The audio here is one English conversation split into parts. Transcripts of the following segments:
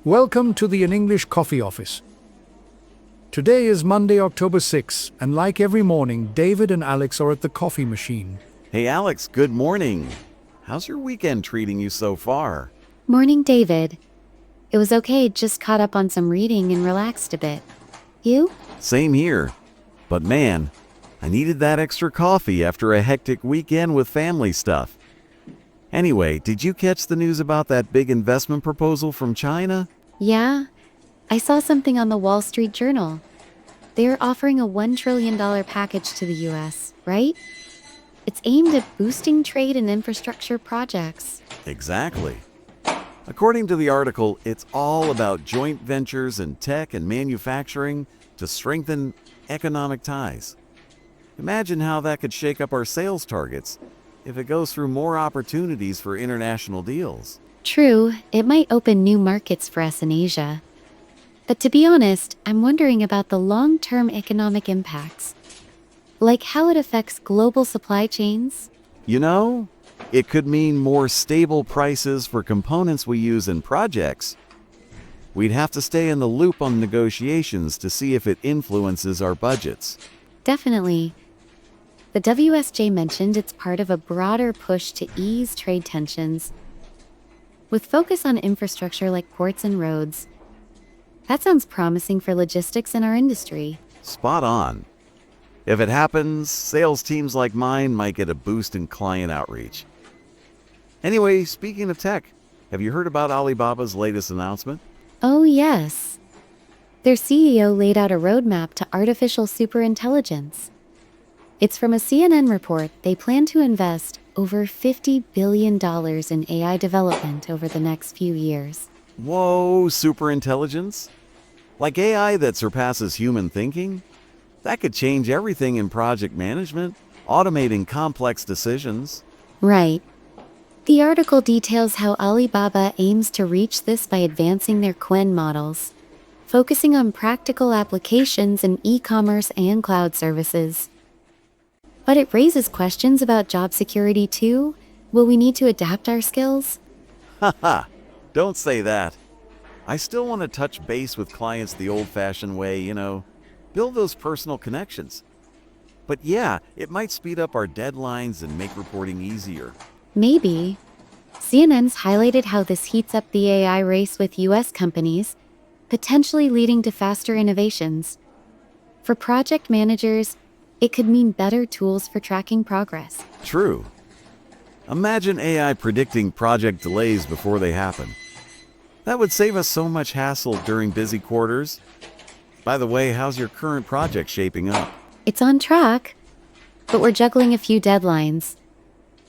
Welcome to the In English Coffee Office. Today is Monday, October 6, and like every morning, David and Alex are at the coffee machine. Hey Alex, good morning. How's your weekend treating you so far? Morning, David. It was okay, just caught up on some reading and relaxed a bit. You? Same here. But man, I needed that extra coffee after a hectic weekend with family stuff. Anyway, did you catch the news about that big investment proposal from China? Yeah, I saw something on the Wall Street Journal. They're offering a $1 trillion package to the US, right? It's aimed at boosting trade and infrastructure projects. Exactly. According to the article, it's all about joint ventures in tech and manufacturing to strengthen economic ties. Imagine how that could shake up our sales targets if it goes through more opportunities for international deals. True, it might open new markets for us in Asia. But to be honest, I'm wondering about the long-term economic impacts. Like how it affects global supply chains. You know, it could mean more stable prices for components we use in projects. We'd have to stay in the loop on negotiations to see if it influences our budgets. Definitely. The WSJ mentioned it's part of a broader push to ease trade tensions, with focus on infrastructure like ports and roads. That sounds promising for logistics in our industry. Spot on. If it happens, sales teams like mine might get a boost in client outreach. Anyway, speaking of tech, have you heard about Alibaba's latest announcement? Oh, yes. Their CEO laid out a roadmap to artificial superintelligence. It's from a CNN report. They plan to invest over $50 billion in AI development over the next few years. Whoa, superintelligence? Like AI that surpasses human thinking? That could change everything in project management, automating complex decisions. Right. The article details how Alibaba aims to reach this by advancing their Quen models, focusing on practical applications in e-commerce and cloud services. But it raises questions about job security too. Will we need to adapt our skills? Haha, don't say that. I still want to touch base with clients the old-fashioned way, build those personal connections. But yeah, it might speed up our deadlines and make reporting easier. Maybe. CNN's highlighted how this heats up the AI race with US companies, potentially leading to faster innovations. For project managers, it could mean better tools for tracking progress. True. Imagine AI predicting project delays before they happen. That would save us so much hassle during busy quarters. By the way, how's your current project shaping up? It's on track, but we're juggling a few deadlines.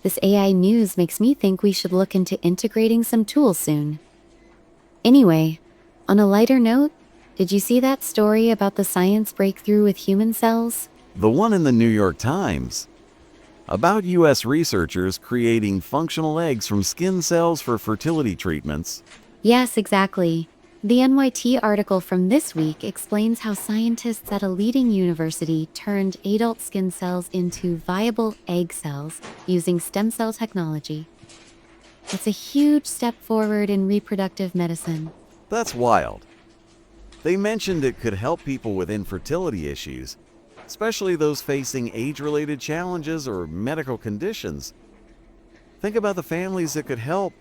This AI news makes me think we should look into integrating some tools soon. Anyway, on a lighter note, did you see that story about the science breakthrough with human cells? The one in the New York Times. About U.S. researchers creating functional eggs from skin cells for fertility treatments. Yes, exactly. The NYT article from this week explains how scientists at a leading university turned adult skin cells into viable egg cells using stem cell technology. It's a huge step forward in reproductive medicine. That's wild. They mentioned it could help people with infertility issues, especially those facing age-related challenges or medical conditions. Think about the families it could help.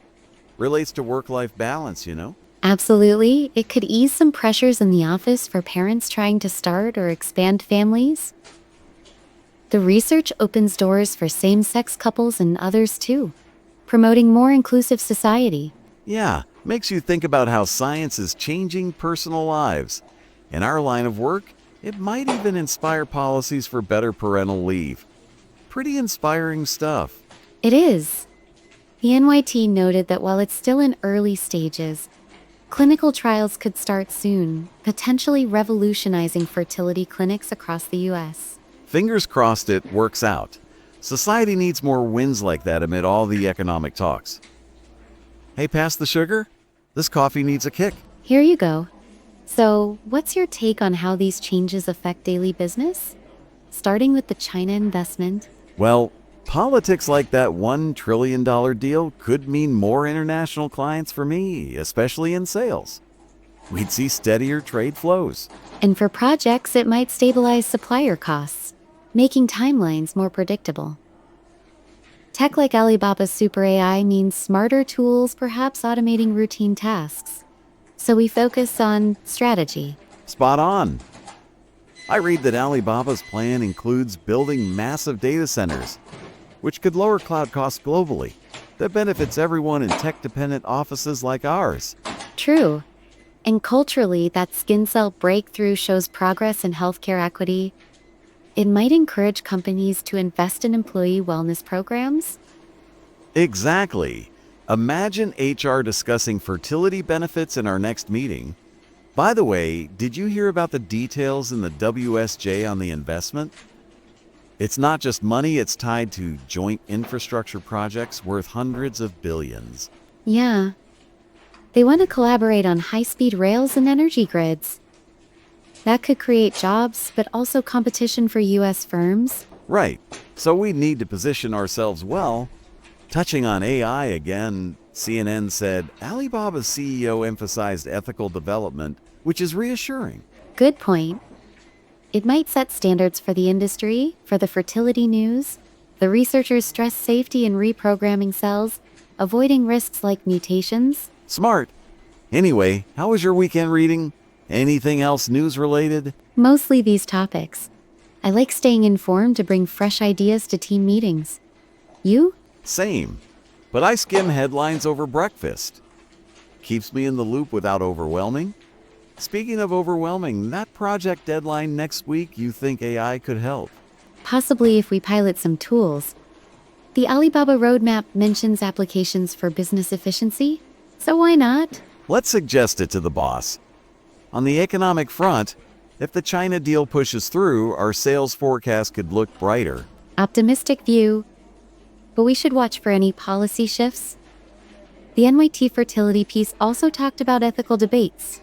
Relates to work-life balance, Absolutely. It could ease some pressures in the office for parents trying to start or expand families. The research opens doors for same-sex couples and others too, promoting more inclusive society. Yeah, makes you think about how science is changing personal lives. In our line of work, it might even inspire policies for better parental leave. Pretty inspiring stuff. It is. The NYT noted that while it's still in early stages, clinical trials could start soon, potentially revolutionizing fertility clinics across the U.S. Fingers crossed it works out. Society needs more wins like that amid all the economic talks. Hey, pass the sugar? This coffee needs a kick. Here you go. So, what's your take on how these changes affect daily business? Starting with the China investment. Well, politics like that $1 trillion deal could mean more international clients for me, especially in sales. We'd see steadier trade flows. And for projects, it might stabilize supplier costs, making timelines more predictable. Tech like Alibaba's Super AI means smarter tools, perhaps automating routine tasks. So we focus on strategy. Spot on. I read that Alibaba's plan includes building massive data centers, which could lower cloud costs globally. That benefits everyone in tech-dependent offices like ours. True. And culturally, that skin cell breakthrough shows progress in healthcare equity. It might encourage companies to invest in employee wellness programs. Exactly. Imagine HR discussing fertility benefits in our next meeting. By the way, did you hear about the details in the WSJ on the investment? It's not just money, it's tied to joint infrastructure projects worth hundreds of billions. Yeah. They want to collaborate on high-speed rails and energy grids. That could create jobs, but also competition for U.S. firms. Right. So we need to position ourselves well. Touching on AI again, CNN said Alibaba's CEO emphasized ethical development, which is reassuring. Good point. It might set standards for the industry, for the fertility news. The researchers stress safety in reprogramming cells, avoiding risks like mutations. Smart. Anyway, how was your weekend reading? Anything else news-related? Mostly these topics. I like staying informed to bring fresh ideas to team meetings. You? Same. But I skim headlines over breakfast. Keeps me in the loop without overwhelming. Speaking of overwhelming, that project deadline next week, you think AI could help? Possibly if we pilot some tools. The Alibaba roadmap mentions applications for business efficiency, so why not? Let's suggest it to the boss. On the economic front, if the China deal pushes through, our sales forecast could look brighter. Optimistic view. But we should watch for any policy shifts. The NYT fertility piece also talked about ethical debates,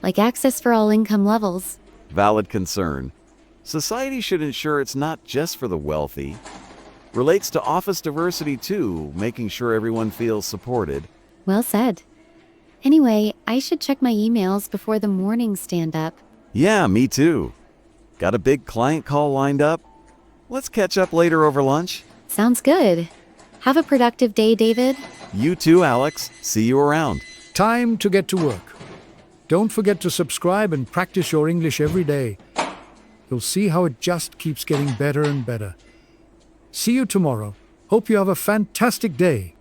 like access for all income levels. Valid concern. Society should ensure it's not just for the wealthy. Relates to office diversity too, making sure everyone feels supported. Well said. Anyway, I should check my emails before the morning stand-up. Yeah, me too. Got a big client call lined up? Let's catch up later over lunch. Sounds good. Have a productive day, David. You too, Alex. See you around. Time to get to work. Don't forget to subscribe and practice your English every day. You'll see how it just keeps getting better and better. See you tomorrow. Hope you have a fantastic day.